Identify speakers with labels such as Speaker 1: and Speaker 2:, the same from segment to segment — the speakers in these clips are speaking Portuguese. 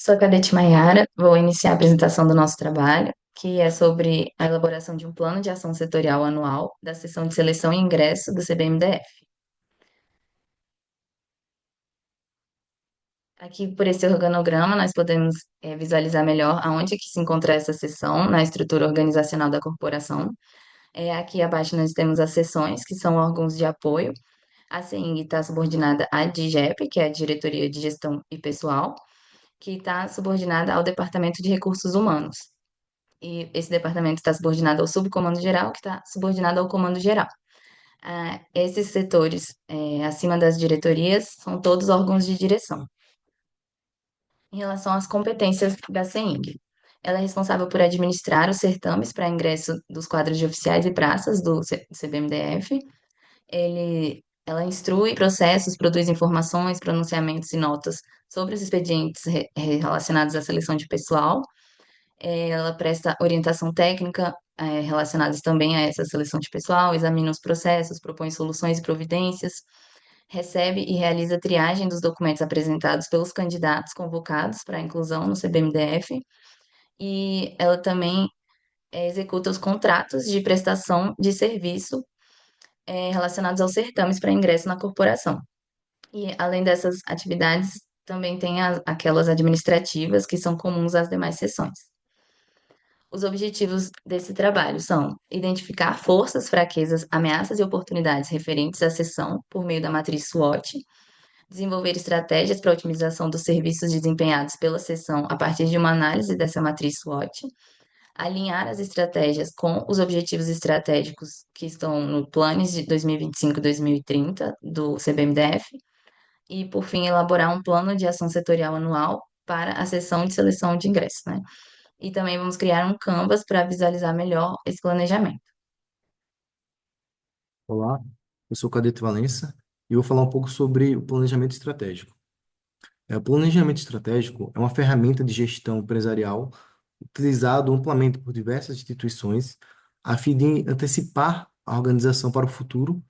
Speaker 1: Sou a Cadete Maiara, vou iniciar a apresentação do nosso trabalho, que é sobre a elaboração de um plano de ação setorial anual da seção de seleção e ingresso do CBMDF. Aqui, por esse organograma, nós podemos visualizar melhor aonde que se encontra essa seção na estrutura organizacional da corporação. Aqui abaixo nós temos as seções, que são órgãos de apoio. A CEING está subordinada à DIGEP, que é a Diretoria de Gestão e Pessoal, que está subordinada ao Departamento de Recursos Humanos. E esse departamento está subordinado ao subcomando geral, que está subordinado ao comando geral. Esses setores, acima das diretorias, são todos órgãos de direção. Em relação às competências da CEING, ela é responsável por administrar os certames para ingresso dos quadros de oficiais e praças do CBMDF. Ela instrui processos, produz informações, pronunciamentos e notas sobre os expedientes relacionados à seleção de pessoal. Ela presta orientação técnica relacionadas também a essa seleção de pessoal, examina os processos, propõe soluções e providências, recebe e realiza triagem dos documentos apresentados pelos candidatos convocados para a inclusão no CBMDF, e ela também executa os contratos de prestação de serviço relacionados aos certames para ingresso na corporação. E além dessas atividades, também tem aquelas administrativas que são comuns às demais seções. Os objetivos desse trabalho são identificar forças, fraquezas, ameaças e oportunidades referentes à seção por meio da matriz SWOT, desenvolver estratégias para a otimização dos serviços desempenhados pela seção a partir de uma análise dessa matriz SWOT, alinhar as estratégias com os objetivos estratégicos que estão no Planos de 2025 e 2030 do CBMDF e, por fim, elaborar um plano de ação setorial anual para a seção de seleção de ingresso, né? E também vamos criar um Canvas para visualizar melhor esse planejamento.
Speaker 2: Olá, eu sou o Cadete Valença e vou falar um pouco sobre o planejamento estratégico. O planejamento estratégico é uma ferramenta de gestão empresarial utilizado amplamente por diversas instituições a fim de antecipar a organização para o futuro,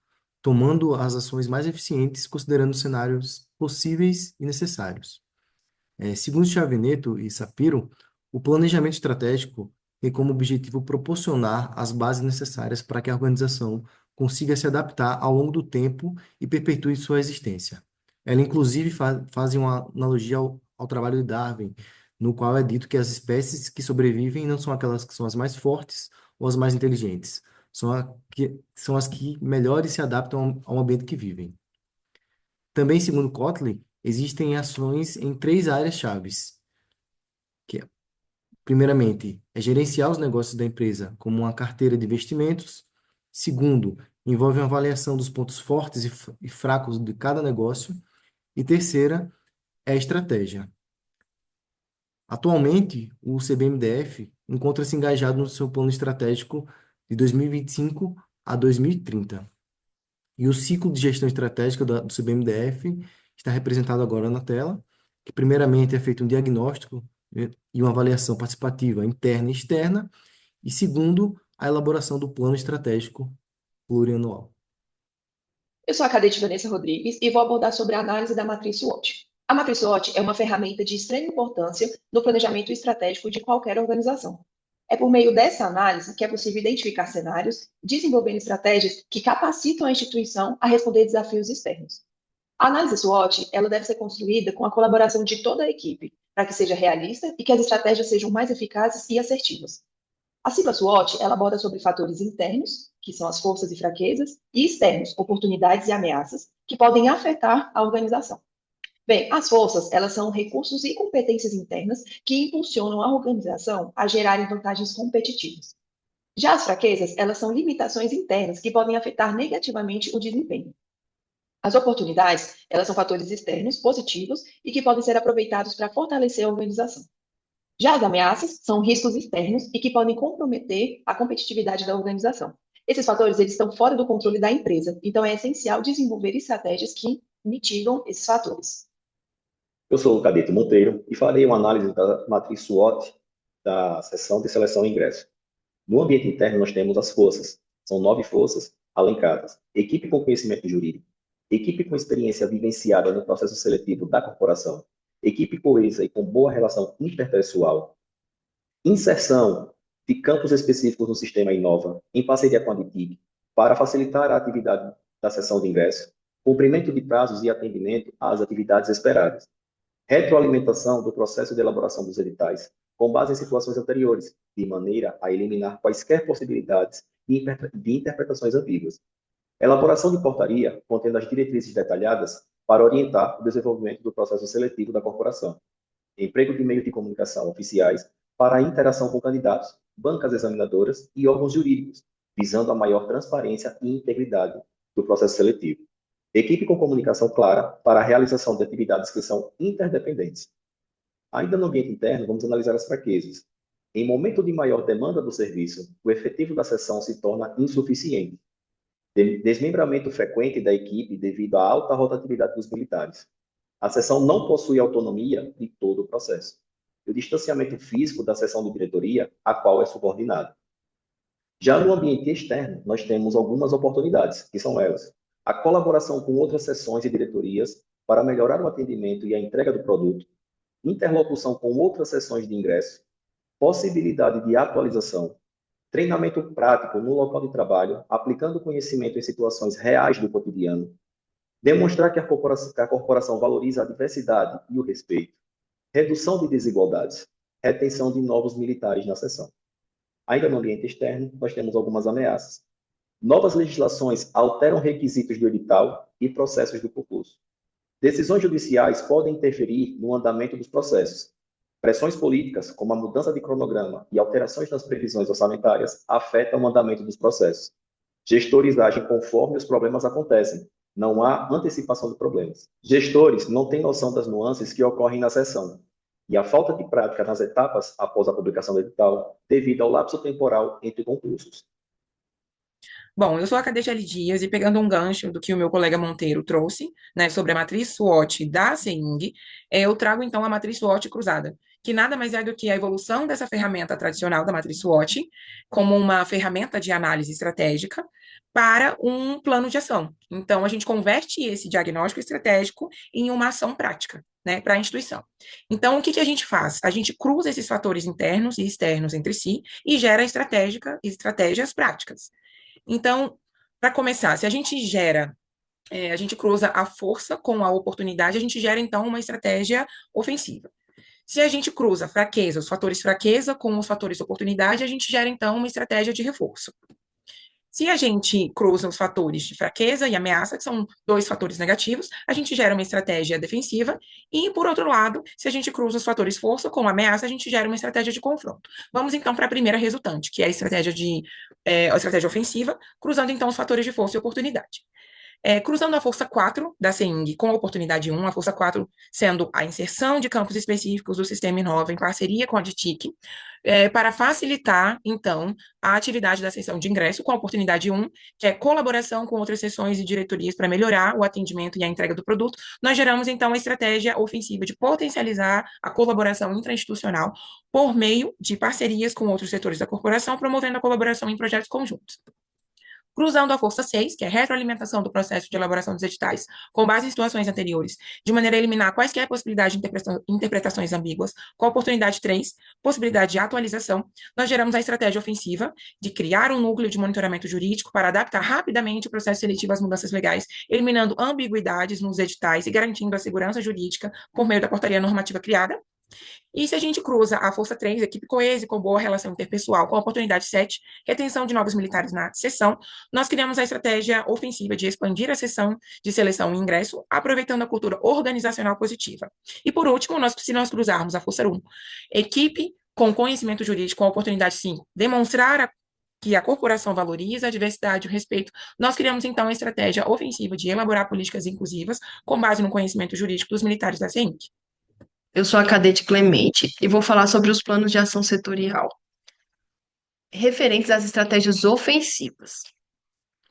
Speaker 2: tomando as ações mais eficientes, considerando cenários possíveis e necessários. Segundo Chaveneto e Sapiro, o planejamento estratégico tem como objetivo proporcionar as bases necessárias para que a organização consiga se adaptar ao longo do tempo e perpetue sua existência. Ela, inclusive, faz uma analogia ao trabalho de Darwin, no qual é dito que as espécies que sobrevivem não são aquelas que são as mais fortes ou as mais inteligentes, são as que melhores se adaptam ao ambiente que vivem. Também, segundo Kotler, existem ações em três áreas chaves, que é, primeiramente, é gerenciar os negócios da empresa como uma carteira de investimentos. Segundo, envolve uma avaliação dos pontos fortes e fracos de cada negócio. E terceira, é a estratégia. Atualmente, o CBMDF encontra-se engajado no seu plano estratégico de 2025 a 2030. E o ciclo de gestão estratégica do CBMDF está representado agora na tela, que primeiramente é feito um diagnóstico, né, e uma avaliação participativa interna e externa, e segundo, a elaboração do plano estratégico plurianual.
Speaker 3: Eu sou a Cadete Vanessa Rodrigues e vou abordar sobre a análise da matriz SWOT. A matriz SWOT é uma ferramenta de extrema importância no planejamento estratégico de qualquer organização. É por meio dessa análise que é possível identificar cenários, desenvolver estratégias que capacitam a instituição a responder desafios externos. A análise SWOT, ela deve ser construída com a colaboração de toda a equipe, para que seja realista e que as estratégias sejam mais eficazes e assertivas. A sigla SWOT, ela aborda sobre fatores internos, que são as forças e fraquezas, e externos, oportunidades e ameaças, que podem afetar a organização. Bem, as forças, elas são recursos e competências internas que impulsionam a organização a gerarem vantagens competitivas. Já as fraquezas, elas são limitações internas que podem afetar negativamente o desempenho. As oportunidades, elas são fatores externos positivos e que podem ser aproveitados para fortalecer a organização. Já as ameaças são riscos externos e que podem comprometer a competitividade da organização. Esses fatores eles estão fora do controle da empresa, então é essencial desenvolver estratégias que mitigam esses fatores.
Speaker 4: Eu sou o Cadete Monteiro e farei uma análise da matriz SWOT da seção de seleção e ingresso. No ambiente interno, nós temos as forças. São 9 forças alencadas. Equipe com conhecimento jurídico. Equipe com experiência vivenciada no processo seletivo da corporação. equipe coesa e com boa relação interpessoal, inserção de campos específicos no sistema Inova, em parceria com a DITIC, para facilitar a atividade da sessão de ingresso, cumprimento de prazos e atendimento às atividades esperadas, retroalimentação do processo de elaboração dos editais, com base em situações anteriores, de maneira a eliminar quaisquer possibilidades de interpretações ambíguas, elaboração de portaria contendo as diretrizes detalhadas para orientar o desenvolvimento do processo seletivo da corporação, emprego de meios de comunicação oficiais para a interação com candidatos, bancas examinadoras e órgãos jurídicos, visando a maior transparência e integridade do processo seletivo. Equipe com comunicação clara para a realização de atividades que são interdependentes. Ainda no ambiente interno, vamos analisar as fraquezas. Em momento de maior demanda do serviço, o efetivo da sessão se torna insuficiente. Desmembramento frequente da equipe devido à alta rotatividade dos militares. A seção não possui autonomia de todo o processo. E o distanciamento físico da seção de diretoria, a qual é subordinada. Já no ambiente externo, nós temos algumas oportunidades, que são elas: a colaboração com outras seções e diretorias para melhorar o atendimento e a entrega do produto, interlocução com outras seções de ingresso, possibilidade de atualização, treinamento prático no local de trabalho, aplicando conhecimento em situações reais do cotidiano, demonstrar que a corporação valoriza a diversidade e o respeito, redução de desigualdades, retenção de novos militares na seção. Ainda no ambiente externo, nós temos algumas ameaças. Novas legislações alteram requisitos do edital e processos do concurso. Decisões judiciais podem interferir no andamento dos processos. Pressões políticas, como a mudança de cronograma e alterações nas previsões orçamentárias, afetam o andamento dos processos. Gestores agem conforme os problemas acontecem. Não há antecipação de problemas. Gestores não têm noção das nuances que ocorrem na sessão e a falta de prática nas etapas após a publicação do edital, devido ao lapso temporal entre concursos.
Speaker 5: Bom, eu sou a Cadete L. Dias e pegando um gancho do que o meu colega Monteiro trouxe, né, sobre a matriz SWOT da CEING, eu trago então a matriz SWOT cruzada, que nada mais é do que a evolução dessa ferramenta tradicional da matriz SWOT, como uma ferramenta de análise estratégica para um plano de ação. Então, a gente converte esse diagnóstico estratégico em uma ação prática, né, para a instituição. Então, o que que a gente faz? A gente cruza esses fatores internos e externos entre si e gera estratégias práticas. Então, para começar, se a gente a gente cruza a força com a oportunidade, a gente gera então uma estratégia ofensiva. Se a gente cruza a fraqueza, os fatores fraqueza com os fatores oportunidade, a gente gera então uma estratégia de reforço. Se a gente cruza os fatores de fraqueza e ameaça, que são dois fatores negativos, a gente gera uma estratégia defensiva. E, por outro lado, se a gente cruza os fatores força com ameaça, a gente gera uma estratégia de confronto. Vamos, então, para a primeira resultante, que é a estratégia ofensiva, cruzando, então, os fatores de força e oportunidade. Cruzando a força 4 da CEING com a oportunidade 1, a força 4 sendo a inserção de campos específicos do Sistema Inova em parceria com a DITIC, para facilitar, então, a atividade da sessão de ingresso com a oportunidade 1, que é colaboração com outras seções e diretorias para melhorar o atendimento e a entrega do produto, nós geramos, então, a estratégia ofensiva de potencializar a colaboração intrainstitucional por meio de parcerias com outros setores da corporação, promovendo a colaboração em projetos conjuntos. Cruzando a força 6, que é a retroalimentação do processo de elaboração dos editais, com base em situações anteriores, de maneira a eliminar quaisquer possibilidades de interpretações ambíguas, com a oportunidade 3, possibilidade de atualização, nós geramos a estratégia ofensiva de criar um núcleo de monitoramento jurídico para adaptar rapidamente o processo seletivo às mudanças legais, eliminando ambiguidades nos editais e garantindo a segurança jurídica por meio da portaria normativa criada. E se a gente cruza a força 3, equipe coesa e com boa relação interpessoal, com a oportunidade 7, retenção de novos militares na sessão, nós criamos a estratégia ofensiva de expandir a sessão de seleção e ingresso, aproveitando a cultura organizacional positiva. E por último, se nós cruzarmos a força 1, equipe com conhecimento jurídico, com a oportunidade 5, demonstrar que a corporação valoriza a diversidade e o respeito, nós criamos então a estratégia ofensiva de elaborar políticas inclusivas com base no conhecimento jurídico dos militares da CEINC.
Speaker 6: Eu sou a Cadete Clemente e vou falar sobre os planos de ação setorial referentes às estratégias ofensivas.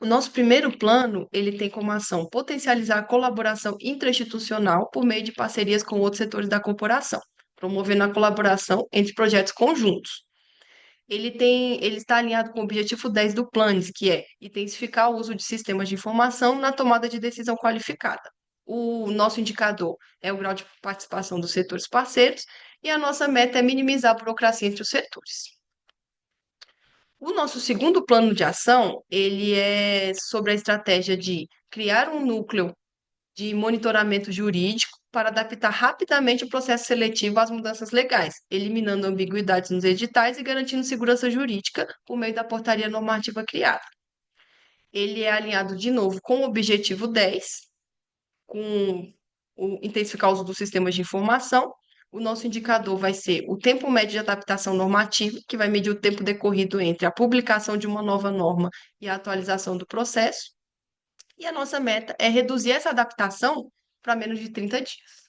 Speaker 6: O nosso primeiro plano, ele tem como ação potencializar a colaboração intrainstitucional por meio de parcerias com outros setores da corporação, promovendo a colaboração entre projetos conjuntos. Ele está alinhado com o objetivo 10 do PLANES, que é intensificar o uso de sistemas de informação na tomada de decisão qualificada. O nosso indicador é o grau de participação dos setores parceiros e a nossa meta é minimizar a burocracia entre os setores. O nosso segundo plano de ação, ele é sobre a estratégia de criar um núcleo de monitoramento jurídico para adaptar rapidamente o processo seletivo às mudanças legais, eliminando ambiguidades nos editais e garantindo segurança jurídica por meio da portaria normativa criada. Ele é alinhado de novo com o objetivo 10, com intensificar o uso dos sistemas de informação. O nosso indicador vai ser o tempo médio de adaptação normativa, que vai medir o tempo decorrido entre a publicação de uma nova norma e a atualização do processo. E a nossa meta é reduzir essa adaptação para menos de 30 dias.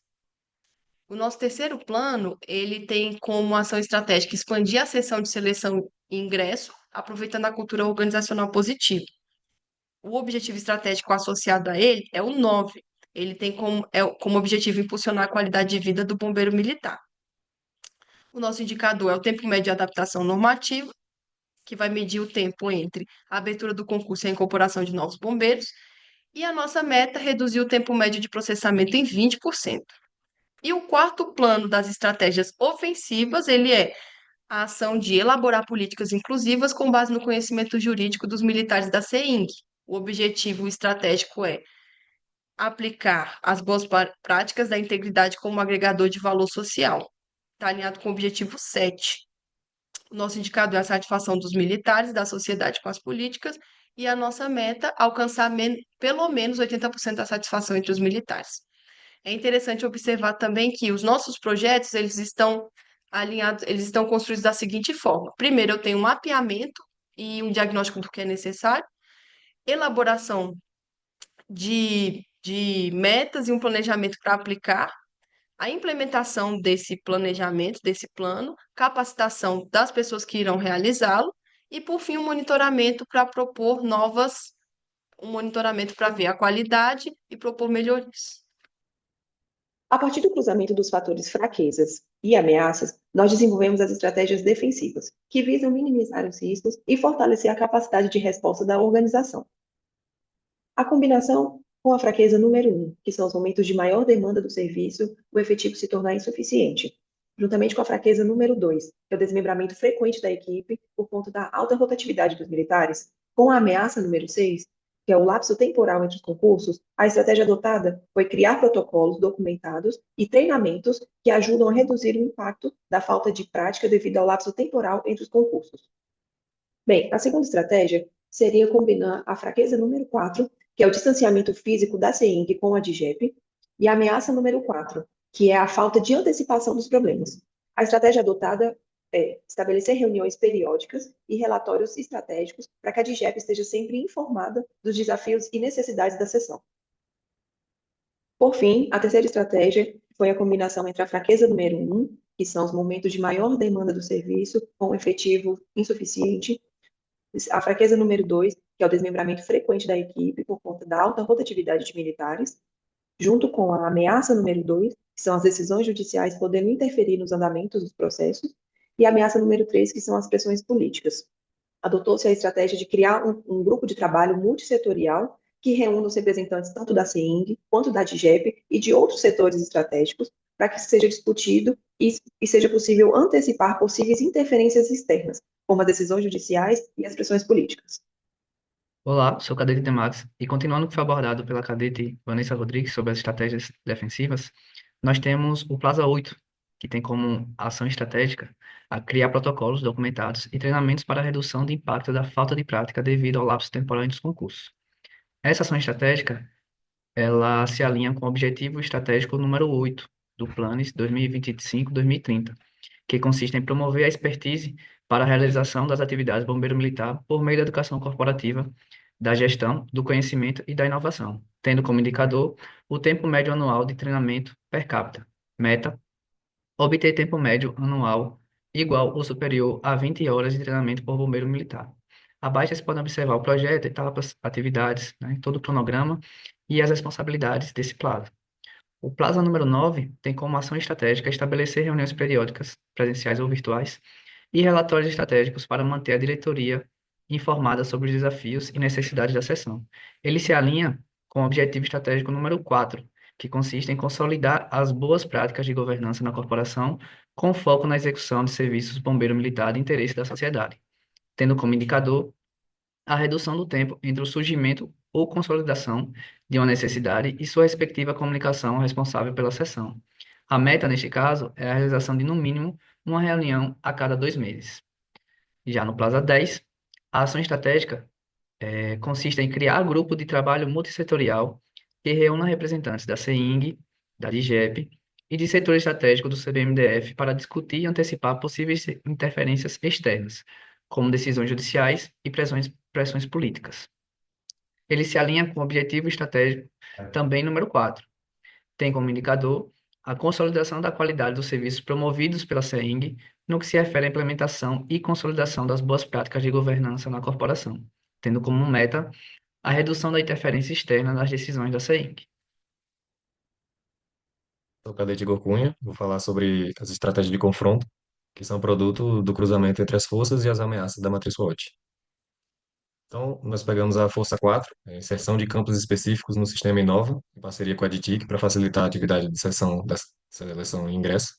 Speaker 6: O nosso terceiro plano, ele tem como ação estratégica expandir a sessão de seleção e ingresso, aproveitando a cultura organizacional positiva. O objetivo estratégico associado a ele é o 9. Ele tem como objetivo impulsionar a qualidade de vida do bombeiro militar. O nosso indicador é o tempo médio de adaptação normativa, que vai medir o tempo entre a abertura do concurso e a incorporação de novos bombeiros. E a nossa meta é reduzir o tempo médio de processamento em 20%. E o quarto plano das estratégias ofensivas, ele é a ação de elaborar políticas inclusivas com base no conhecimento jurídico dos militares da CEING. O objetivo estratégico é aplicar as boas práticas da integridade como agregador de valor social. Está alinhado com o objetivo 7. O nosso indicador é a satisfação dos militares, da sociedade com as políticas, e a nossa meta é alcançar pelo menos 80% da satisfação entre os militares. É interessante observar também que os nossos projetos, eles estão alinhados, eles estão construídos da seguinte forma. Primeiro, eu tenho um mapeamento e um diagnóstico do que é necessário, elaboração de metas e um planejamento para aplicar, a implementação desse planejamento, desse plano, capacitação das pessoas que irão realizá-lo e, por fim, um monitoramento para ver a qualidade e propor melhorias.
Speaker 3: A partir do cruzamento dos fatores fraquezas e ameaças, nós desenvolvemos as estratégias defensivas, que visam minimizar os riscos e fortalecer a capacidade de resposta da organização. A combinação com a fraqueza número 1, que são os momentos de maior demanda do serviço, o efetivo se tornar insuficiente, juntamente com a fraqueza número 2, que é o desmembramento frequente da equipe por conta da alta rotatividade dos militares, com a ameaça número 6, que é o lapso temporal entre os concursos, a estratégia adotada foi criar protocolos documentados e treinamentos que ajudam a reduzir o impacto da falta de prática devido ao lapso temporal entre os concursos. Bem, a segunda estratégia seria combinar a fraqueza número 4, que é o distanciamento físico da CEING com a DGEP, e a ameaça número 4, que é a falta de antecipação dos problemas. A estratégia adotada é estabelecer reuniões periódicas e relatórios estratégicos para que a DGEP esteja sempre informada dos desafios e necessidades da sessão. Por fim, a terceira estratégia foi a combinação entre a fraqueza número 1, que são os momentos de maior demanda do serviço, com efetivo insuficiente, a fraqueza número 2, que é o desmembramento frequente da equipe por conta da alta rotatividade de militares, junto com a ameaça número 2, que são as decisões judiciais podendo interferir nos andamentos dos processos, e a ameaça número 3, que são as pressões políticas. Adotou-se a estratégia de criar um grupo de trabalho multissetorial que reúna os representantes tanto da CEING quanto da DGEP e de outros setores estratégicos para que seja discutido e seja possível antecipar possíveis interferências externas, como as decisões judiciais e as pressões políticas.
Speaker 7: Olá, sou o cadete Temax e continuando o que foi abordado pela cadete Vanessa Rodrigues sobre as estratégias defensivas, nós temos o Plaza 8, que tem como ação estratégica a criar protocolos documentados e treinamentos para a redução do impacto da falta de prática devido ao lapso temporal entre os concursos. Essa ação estratégica, ela se alinha com o objetivo estratégico número 8 do Planes 2025-2030, que consiste em promover a expertise para a realização das atividades bombeiro militar por meio da educação corporativa, da gestão, do conhecimento e da inovação, tendo como indicador o tempo médio anual de treinamento per capita. Meta: obter tempo médio anual igual ou superior a 20 horas de treinamento por bombeiro militar. Abaixo vocês podem observar o projeto, etapas, atividades, né, todo o cronograma e as responsabilidades desse plazo. O Plaza número 9 tem como ação estratégica estabelecer reuniões periódicas, presenciais ou virtuais, e relatórios estratégicos para manter a diretoria informada sobre os desafios e necessidades da sessão. Ele se alinha com o objetivo estratégico número 4, que consiste em consolidar as boas práticas de governança na corporação, com foco na execução de serviços bombeiro militar de interesse da sociedade, tendo como indicador a redução do tempo entre o surgimento ou consolidação de uma necessidade e sua respectiva comunicação ao responsável pela sessão. A meta, neste caso, é a realização de, no mínimo, uma reunião a cada 2 meses. Já no Plaza 10, a ação estratégica consiste em criar grupo de trabalho multissetorial que reúna representantes da CEING, da DIGEP e de setor estratégico do CBMDF para discutir e antecipar possíveis interferências externas, como decisões judiciais e pressões políticas. Ele se alinha com o objetivo estratégico também número 4. Tem como indicador a consolidação da qualidade dos serviços promovidos pela CEING no que se refere à implementação e consolidação das boas práticas de governança na corporação, tendo como meta a redução da interferência externa nas decisões da CEING.
Speaker 8: Sou Cadete Igor Cunha, vou falar sobre as estratégias de confronto, que são produto do cruzamento entre as forças e as ameaças da matriz SWOT. Então, nós pegamos a Força 4, inserção de campos específicos no sistema Inova, em parceria com a DTIC, para facilitar a atividade de seleção seleção e ingresso.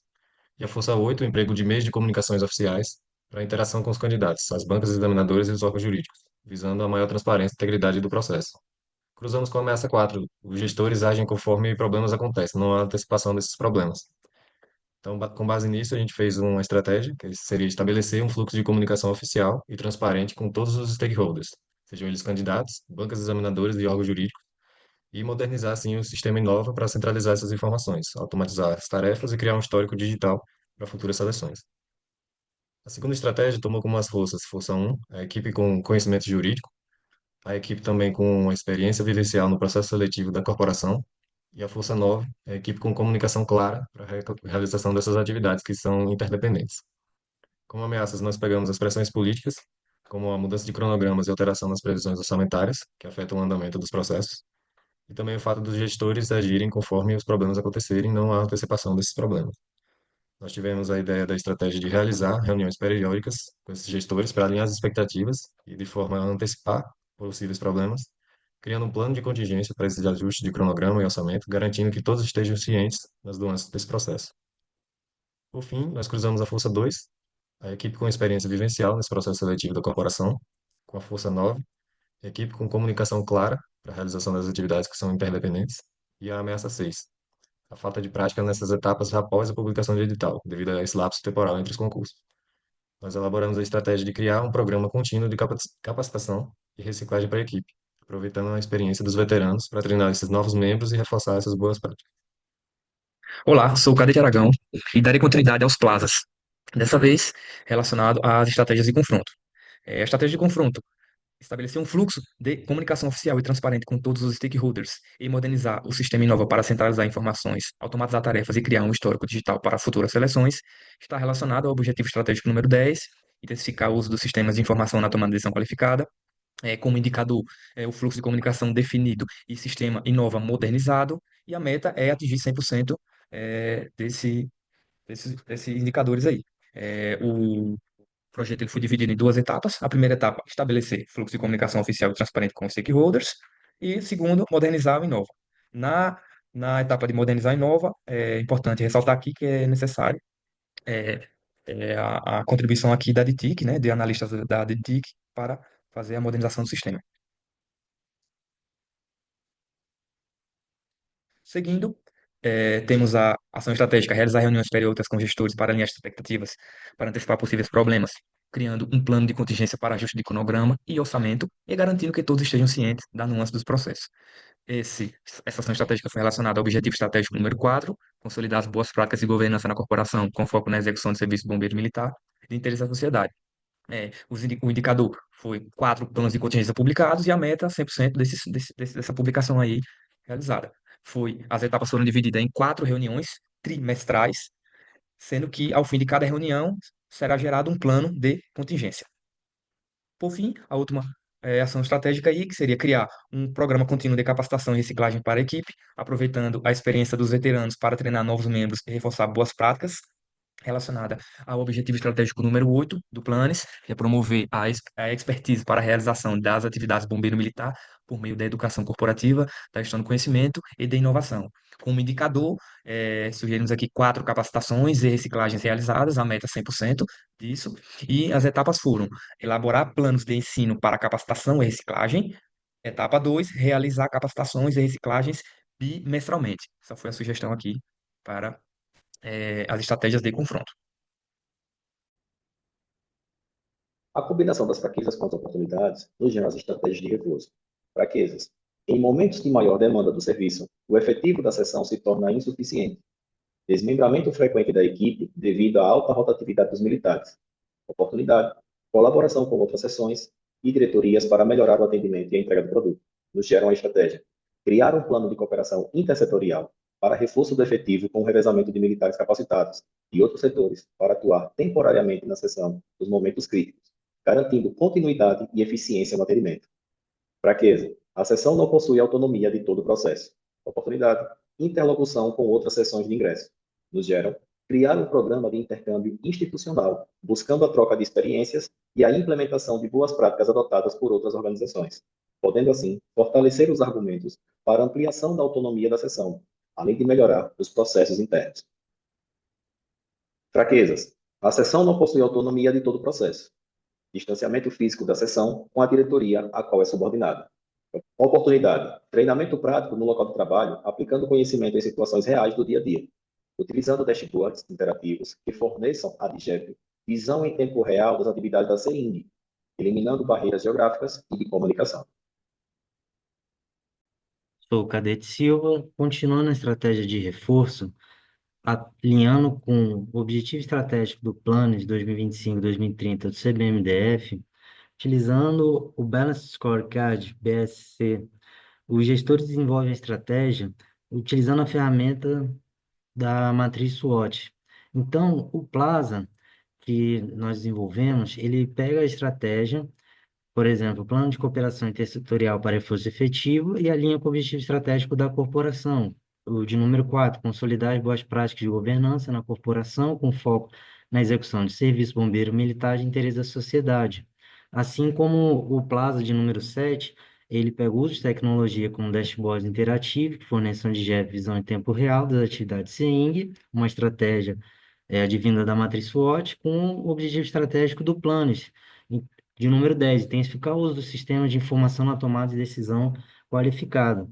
Speaker 8: E a Força 8, o emprego de meios de comunicações oficiais para a interação com os candidatos, as bancas examinadoras e os órgãos jurídicos, visando a maior transparência e integridade do processo. Cruzamos com a ameaça 4, os gestores agem conforme problemas acontecem, não há antecipação desses problemas. Então, com base nisso, a gente fez uma estratégia, que seria estabelecer um fluxo de comunicação oficial e transparente com todos os stakeholders, sejam eles candidatos, bancas examinadoras e órgãos jurídicos, e modernizar, assim, o sistema Inova para centralizar essas informações, automatizar as tarefas e criar um histórico digital para futuras seleções. A segunda estratégia tomou como as forças, Força 1, a equipe com conhecimento jurídico, a equipe também com experiência vivencial no processo seletivo da corporação, e a Força 9, a equipe com comunicação clara para a realização dessas atividades que são interdependentes. Como ameaças, nós pegamos as pressões políticas, como a mudança de cronogramas e alteração nas previsões orçamentárias, que afetam o andamento dos processos, e também o fato dos gestores agirem conforme os problemas acontecerem, não há antecipação desses problemas. Nós tivemos a ideia da estratégia de realizar reuniões periódicas com esses gestores para alinhar as expectativas e de forma a antecipar possíveis problemas, criando um plano de contingência para esses ajustes de cronograma e orçamento, garantindo que todos estejam cientes das nuances desse processo. Por fim, nós cruzamos a Força 2, a equipe com experiência vivencial nesse processo seletivo da corporação, com a Força 9, a equipe com comunicação clara para a realização das atividades que são interdependentes, e a ameaça 6, a falta de prática nessas etapas após a publicação de edital, devido a esse lapso temporal entre os concursos. Nós elaboramos a estratégia de criar um programa contínuo de capacitação e reciclagem para a equipe, aproveitando a experiência dos veteranos para treinar esses novos membros e reforçar essas boas práticas.
Speaker 9: Olá, sou o Cadete Aragão e darei continuidade aos plazas, dessa vez relacionado às estratégias de confronto. A estratégia de confronto: estabelecer um fluxo de comunicação oficial e transparente com todos os stakeholders e modernizar o sistema Inova para centralizar informações, automatizar tarefas e criar um histórico digital para futuras seleções, está relacionado ao objetivo estratégico número 10, intensificar o uso dos sistemas de informação na tomada de decisão qualificada, como indicador, o fluxo de comunicação definido e sistema Inova modernizado, e a meta é atingir 100% desses indicadores aí. O projeto ele foi dividido em duas etapas. A primeira etapa, estabelecer fluxo de comunicação oficial e transparente com os stakeholders. E segundo, modernizar o Inova. Na, na etapa de modernizar o Inova, é importante ressaltar aqui que é necessário é, a contribuição aqui da DTIC, né, de analistas da DTIC, para fazer a modernização do sistema. Seguindo, temos a ação estratégica, realizar reuniões periódicas com gestores para alinhar as expectativas, para antecipar possíveis problemas, criando um plano de contingência para ajuste de cronograma e orçamento e garantindo que todos estejam cientes da nuance dos processos. Essa ação estratégica foi relacionada ao objetivo estratégico número 4, consolidar as boas práticas de governança na corporação com foco na execução de serviço de bombeiro militar de interesse da sociedade. O indicador foi 4 planos de contingência publicados e a meta 100% dessa publicação aí realizada. As etapas foram divididas em 4 reuniões trimestrais, sendo que ao fim de cada reunião será gerado um plano de contingência. Por fim, a última ação estratégica aí, que seria criar um programa contínuo de capacitação e reciclagem para a equipe, aproveitando a experiência dos veteranos para treinar novos membros e reforçar boas práticas, relacionada ao objetivo estratégico número 8 do Planes, que é promover a expertise para a realização das atividades bombeiro militar por meio da educação corporativa, da gestão do conhecimento e da inovação. Como indicador, sugerimos aqui 4 capacitações e reciclagens realizadas, a meta 100% disso, e as etapas foram elaborar planos de ensino para capacitação e reciclagem. Etapa 2, realizar capacitações e reciclagens bimestralmente. Essa foi a sugestão aqui para as estratégias de confronto.
Speaker 4: A combinação das fraquezas com as oportunidades nos gera as estratégias de reforço. Fraquezas. Em momentos de maior demanda do serviço, o efetivo da sessão se torna insuficiente. Desmembramento frequente da equipe devido à alta rotatividade dos militares. Oportunidade. Colaboração com outras seções e diretorias para melhorar o atendimento e a entrega do produto. Nos geram a estratégia. Criar um plano de cooperação intersetorial para reforço do efetivo com o revezamento de militares capacitados e outros setores para atuar temporariamente na sessão nos momentos críticos, garantindo continuidade e eficiência no atendimento. Fraqueza. A sessão não possui autonomia de todo o processo. Oportunidade. Interlocução com outras sessões de ingresso. Nos geram criar um programa de intercâmbio institucional, buscando a troca de experiências e a implementação de boas práticas adotadas por outras organizações, podendo assim fortalecer os argumentos para ampliação da autonomia da sessão, além de melhorar os processos internos. Fraquezas. A sessão não possui autonomia de todo o processo. Distanciamento físico da sessão com a diretoria a qual é subordinada. Oportunidade. Treinamento prático no local de trabalho, aplicando conhecimento em situações reais do dia a dia, utilizando dashboards interativos que forneçam à DGEP visão em tempo real das atividades da CEING, eliminando barreiras geográficas e de comunicação.
Speaker 10: Sou o Cadete Silva, continuando a estratégia de reforço, alinhando com o objetivo estratégico do Plano de 2025-2030 do CBMDF, utilizando o Balanced Scorecard, BSC. Os gestores desenvolvem a estratégia utilizando a ferramenta da matriz SWOT. Então, o Plaza que nós desenvolvemos, ele pega a estratégia, por exemplo, plano de cooperação intersetorial para reforço efetivo e alinha com o objetivo estratégico da corporação. O de número 4, consolidar as boas práticas de governança na corporação, com foco na execução de serviço bombeiro militar de interesse da sociedade. Assim como o Plaza de número 7, ele pega o uso de tecnologia como dashboard interativo, que fornece um DGEP visão em tempo real das atividades CEING, uma estratégia advinda da matriz SWOT, com o objetivo estratégico do Planos. De número 10, intensificar o uso do sistema de informação na tomada de decisão qualificada.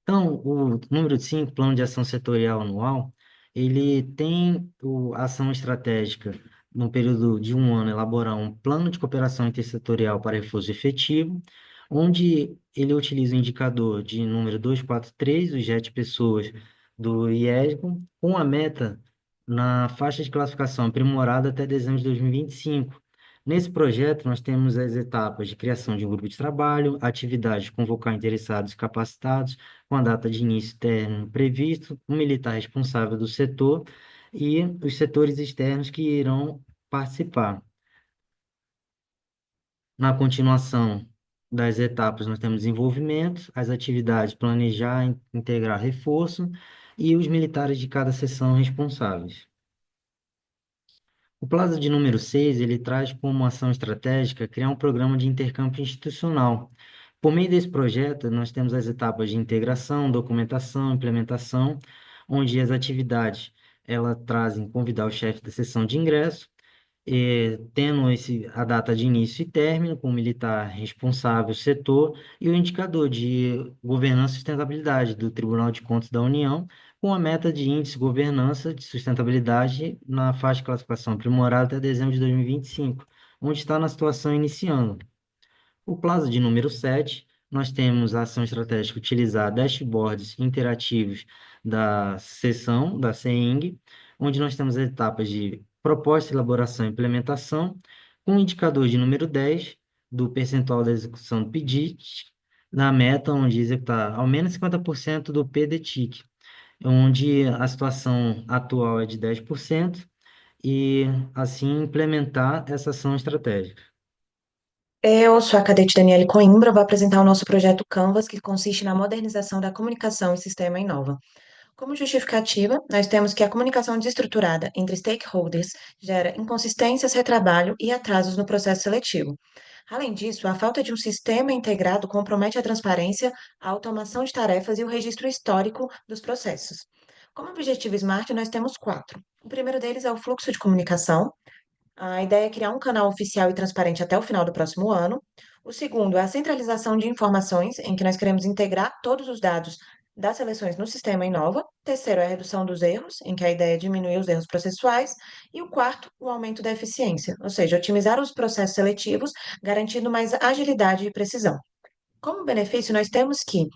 Speaker 10: Então, o número 5, Plano de Ação Setorial Anual, ele tem a ação estratégica, no período de um ano, elaborar um plano de cooperação intersetorial para reforço efetivo, onde ele utiliza o indicador de número 243, o JET Pessoas do IESGO, com a meta na faixa de classificação aprimorada até dezembro de 2025. Nesse projeto, nós temos as etapas de criação de um grupo de trabalho, atividade de convocar interessados e capacitados, com a data de início término previsto, um militar responsável do setor e os setores externos que irão participar. Na continuação das etapas, nós temos desenvolvimento, as atividades, planejar, integrar reforço e os militares de cada seção responsáveis. O Plaza de número 6, ele traz como ação estratégica criar um programa de intercâmbio institucional. Por meio desse projeto, nós temos as etapas de integração, documentação, implementação, onde as atividades, elas trazem convidar o chefe da seção de ingresso, tendo a data de início e término, com o militar responsável, setor, e o indicador de governança e sustentabilidade do Tribunal de Contas da União, com a meta de índice de governança de sustentabilidade na faixa de classificação aprimorada até dezembro de 2025, onde está na situação iniciando. O Plaza de número 7, nós temos a ação estratégica utilizar dashboards interativos da seção, da CEING, onde nós temos as etapas de proposta, elaboração e implementação, com o indicador de número 10, do percentual da execução do PDIT, na meta onde executar ao menos 50% do PDTIC, onde a situação atual é de 10%, e assim implementar essa ação estratégica.
Speaker 11: Eu sou a cadete Daniele Coimbra, vou apresentar o nosso projeto Canvas, que consiste na modernização da comunicação e sistema Inova. Como justificativa, nós temos que a comunicação desestruturada entre stakeholders gera inconsistências, retrabalho e atrasos no processo seletivo. Além disso, a falta de um sistema integrado compromete a transparência, a automação de tarefas e o registro histórico dos processos. Como objetivo SMART, nós temos quatro. O primeiro deles é o fluxo de comunicação. A ideia é criar um canal oficial e transparente até o final do próximo ano. O segundo é a centralização de informações, em que nós queremos integrar todos os dados das seleções no sistema Inova. O terceiro é a redução dos erros, em que a ideia é diminuir os erros processuais. E o quarto, o aumento da eficiência, ou seja, otimizar os processos seletivos, garantindo mais agilidade e precisão. Como benefício, nós temos que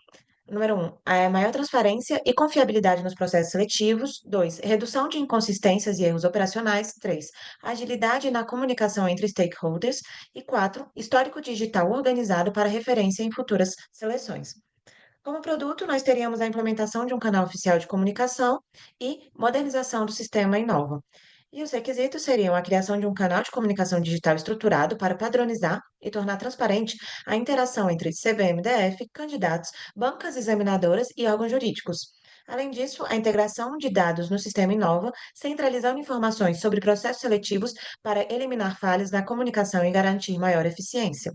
Speaker 11: número um, é maior transparência e confiabilidade nos processos seletivos. Dois, redução de inconsistências e erros operacionais. Três, agilidade na comunicação entre stakeholders. E quatro, histórico digital organizado para referência em futuras seleções. Como produto, nós teríamos a implementação de um canal oficial de comunicação e modernização do sistema Inova. E os requisitos seriam a criação de um canal de comunicação digital estruturado para padronizar e tornar transparente a interação entre CVM-DF, candidatos, bancas examinadoras e órgãos jurídicos. Além disso, a integração de dados no sistema Inova, centralizando informações sobre processos seletivos para eliminar falhas na comunicação e garantir maior eficiência.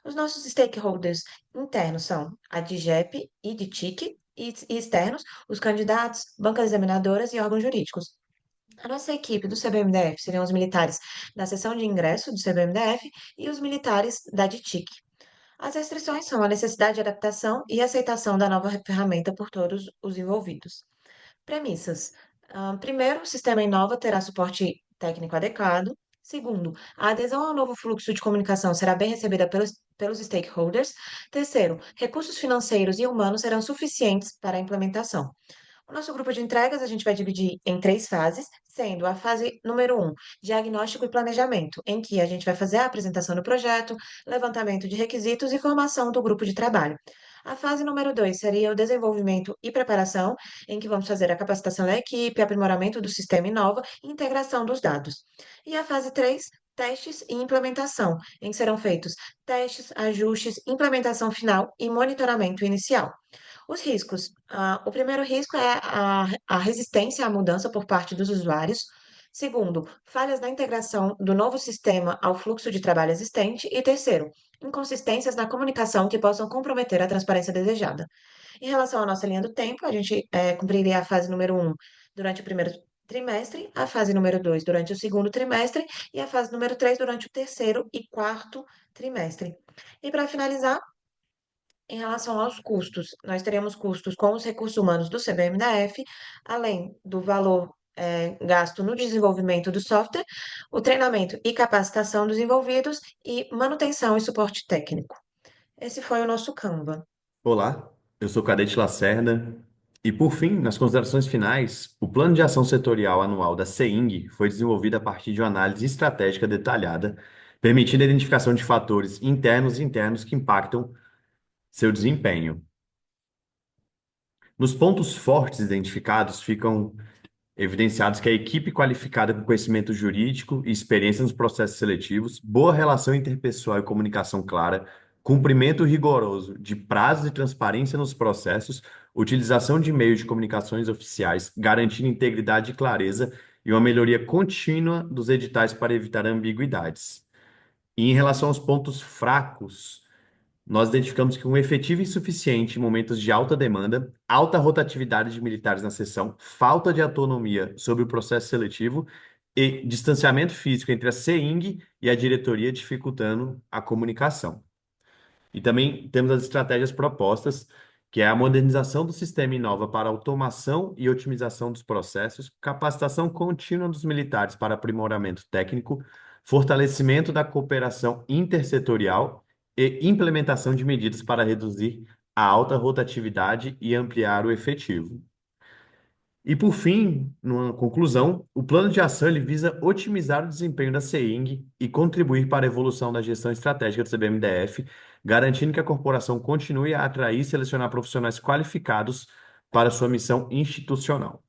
Speaker 11: Os nossos stakeholders internos são a DGEP e de TIC, e externos, os candidatos, bancas examinadoras e órgãos jurídicos. A nossa equipe do CBMDF seriam os militares da seção de ingresso do CBMDF e os militares da DITIC. As restrições são a necessidade de adaptação e aceitação da nova ferramenta por todos os envolvidos. Premissas. Primeiro, o sistema Inova terá suporte técnico adequado. Segundo, a adesão ao novo fluxo de comunicação será bem recebida pelos stakeholders. Terceiro, recursos financeiros e humanos serão suficientes para a implementação. O nosso grupo de entregas a gente vai dividir em três fases, sendo a fase número um, diagnóstico e planejamento, em que a gente vai fazer a apresentação do projeto, levantamento de requisitos e formação do grupo de trabalho. A fase número 2 seria o desenvolvimento e preparação, em que vamos fazer a capacitação da equipe, aprimoramento do sistema Inova e integração dos dados. E a fase 3, testes e implementação, em que serão feitos testes, ajustes, implementação final e monitoramento inicial. Os riscos. O primeiro risco é a resistência à mudança por parte dos usuários. Segundo, falhas na integração do novo sistema ao fluxo de trabalho existente. E terceiro, inconsistências na comunicação que possam comprometer a transparência desejada. Em relação à nossa linha do tempo, a gente cumpriria a fase número um durante o primeiro trimestre, a fase número 2 durante o segundo trimestre e a fase número 3 durante o terceiro e quarto trimestre. E para finalizar, em relação aos custos, nós teremos custos com os recursos humanos do CBMDF, além do valor gasto no desenvolvimento do software, o treinamento e capacitação dos envolvidos e manutenção e suporte técnico. Esse foi o nosso Canva.
Speaker 2: Olá, eu sou o Cadete Lacerda. E por fim, nas considerações finais, o Plano de Ação Setorial Anual da CEING foi desenvolvido a partir de uma análise estratégica detalhada, permitindo a identificação de fatores internos e internos que impactam seu desempenho. Nos pontos fortes identificados ficam evidenciados que a equipe qualificada com conhecimento jurídico e experiência nos processos seletivos, boa relação interpessoal e comunicação clara, cumprimento rigoroso de prazos e transparência nos processos, utilização de meios de comunicações oficiais, garantindo integridade e clareza e uma melhoria contínua dos editais para evitar ambiguidades. E em relação aos pontos fracos, nós identificamos que um efetivo insuficiente em momentos de alta demanda, alta rotatividade de militares na seção, falta de autonomia sobre o processo seletivo e distanciamento físico entre a CEING e a diretoria, dificultando a comunicação. E também temos as estratégias propostas, que é a modernização do sistema Inova para automação e otimização dos processos, capacitação contínua dos militares para aprimoramento técnico, fortalecimento da cooperação intersetorial e implementação de medidas para reduzir a alta rotatividade e ampliar o efetivo. E por fim, numa conclusão, o plano de ação ele visa otimizar o desempenho da CEING e contribuir para a evolução da gestão estratégica do CBMDF, garantindo que a corporação continue a atrair e selecionar profissionais qualificados para sua missão institucional.